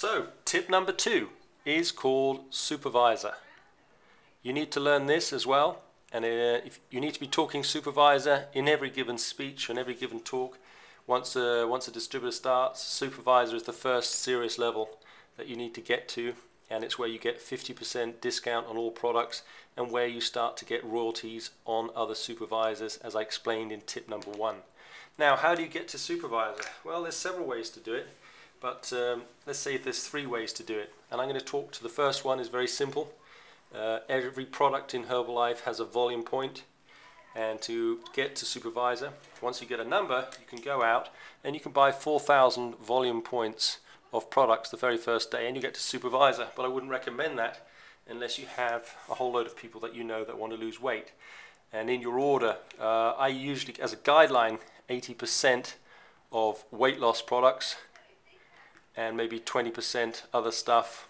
So, tip number 2 is called supervisor. You need to learn this as well, and if you need to be talking supervisor in every given speech and every given talk. Once a distributor starts, supervisor is the first serious level that you need to get to, and it's where you get 50% discount on all products and where you start to get royalties on other supervisors, as I explained in tip number 1. Now, how do you get to supervisor? Well, there's several ways to do it, but let's say there's 3 ways to do it, and I'm going to talk to the first one. Is very simple. Every product in Herbalife has a volume point, and to get to supervisor, once you get a number, you can go out and you can buy 4,000 volume points of products the very first day, and you get to supervisor. But I wouldn't recommend that unless you have a whole load of people that you know that want to lose weight. And in your order, I usually, as a guideline, 80% of weight loss products and maybe 20% other stuff.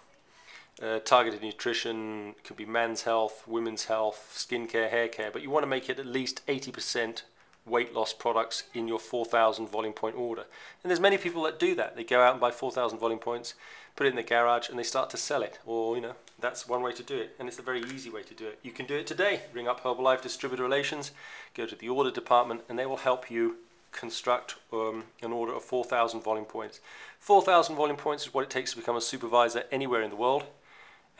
Targeted nutrition, could be men's health, women's health, skincare, hair care, but you want to make it at least 80% weight loss products in your 4,000 volume point order. And there's many people that do that. They go out and buy 4,000 volume points, put it in the garage, and they start to sell it. Or, that's one way to do it, and it's a very easy way to do it. You can do it today. Ring up Herbalife Distributor Relations, go to the order department, and they will help you construct an order of 4,000 volume points. 4,000 volume points is what it takes to become a supervisor anywhere in the world.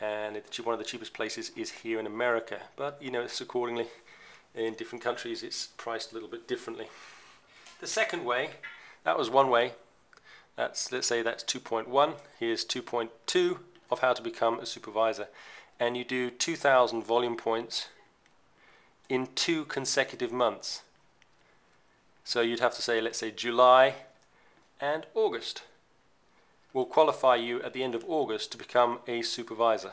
And one of the cheapest places is here in America, but it's accordingly in different countries it's priced a little bit differently. The second way, that was one way, let's say that's 2.1. Here's 2.2 of how to become a supervisor, and you do 2,000 volume points in 2 consecutive months. So you'd have to say, let's say July and August will qualify you at the end of August to become a supervisor.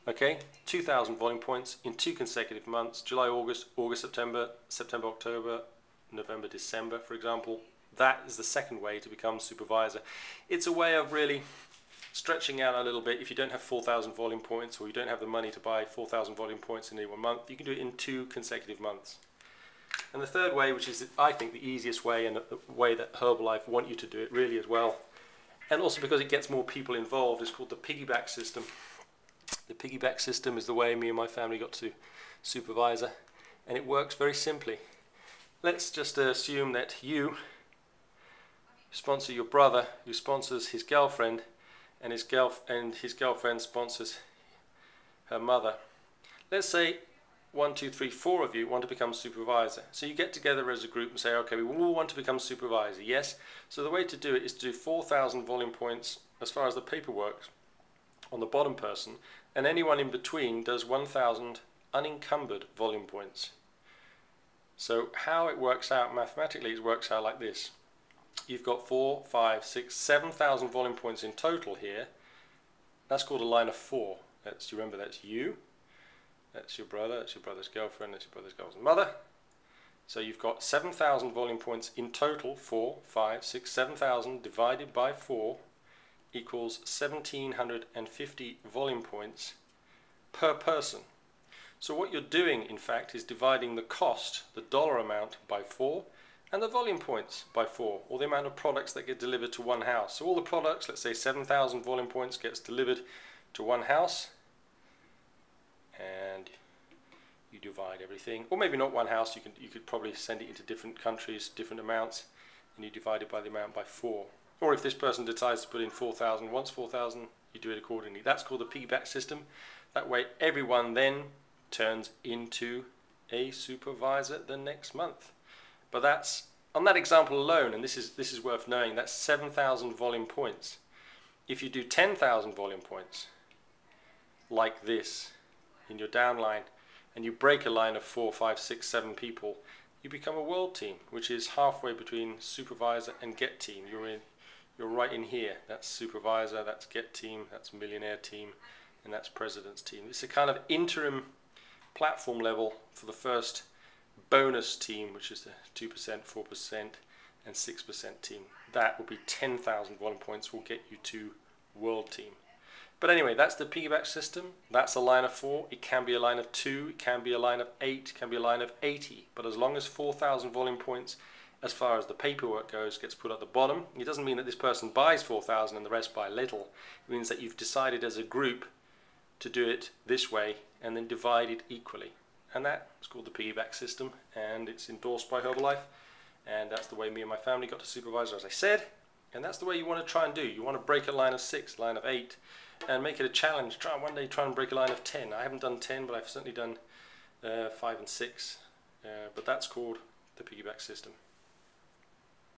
Okay, 2,000 volume points in 2 consecutive months, July, August, August, September, September, October, November, December, for example. That is the second way to become supervisor. It's a way of really stretching out a little bit. If you don't have 4,000 volume points, or you don't have the money to buy 4,000 volume points in any one month, you can do it in 2 consecutive months. And the third way, which is I think the easiest way, and the way that Herbalife want you to do it really as well, and also because it gets more people involved, is called the piggyback system. The piggyback system is the way me and my family got to supervisor, and it works very simply. Let's just assume that you sponsor your brother, who sponsors his girlfriend, and his girlfriend sponsors her mother. Let's say 1, 2, 3, 4 of you want to become supervisor. So you get together as a group and say, okay, we all want to become supervisor, yes? So the way to do it is to do 4,000 volume points as far as the paperwork on the bottom person, and anyone in between does 1,000 unencumbered volume points. So how it works out mathematically, it works out like this. You've got 4, 5, 6, 7,000 volume points in total here. That's called a line of 4. Remember, that's you. That's your brother, that's your brother's girlfriend, that's your brother's girlfriend's mother. So you've got 7,000 volume points in total. 4, 5, 6, 7,000 divided by 4 equals 1,750 volume points per person. So what you're doing, in fact, is dividing the cost, the dollar amount, by 4, and the volume points by 4, or the amount of products that get delivered to one house. So all the products, let's say 7,000 volume points gets delivered to one house, and you divide everything, or maybe not one house, you could probably send it into different countries, different amounts, and you divide it by the amount by 4. Or if this person decides to put in 4,000, wants 4,000, you do it accordingly. That's called the piggyback system. That way everyone then turns into a supervisor the next month. But that's, on that example alone, and this is worth knowing, that's 7,000 volume points. If you do 10,000 volume points, like this, in your downline, and you break a line of 4, 5, 6, 7 people, you become a world team, which is halfway between supervisor and get team. You're right in here. That's supervisor, that's get team, that's millionaire team, and that's president's team. It's a kind of interim platform level for the first bonus team, which is the 2%, 4%, and 6% team. That will be 10,000 volume points, will get you to world team. But anyway, that's the piggyback system. That's a line of 4. It can be a line of 2. It can be a line of 8. It can be a line of 80. But as long as 4,000 volume points as far as the paperwork goes, gets put at the bottom. It doesn't mean that this person buys 4,000 and the rest buy little. It means that you've decided as a group to do it this way and then divide it equally. And that is called the piggyback system, and it's endorsed by Herbalife. And that's the way me and my family got to Supervisor, as I said. And that's the way you want to try and do. You want to break a line of 6, line of 8, and make it a challenge. One day try and break a line of 10. I haven't done 10, but I've certainly done 5 and 6. But that's called the piggyback system.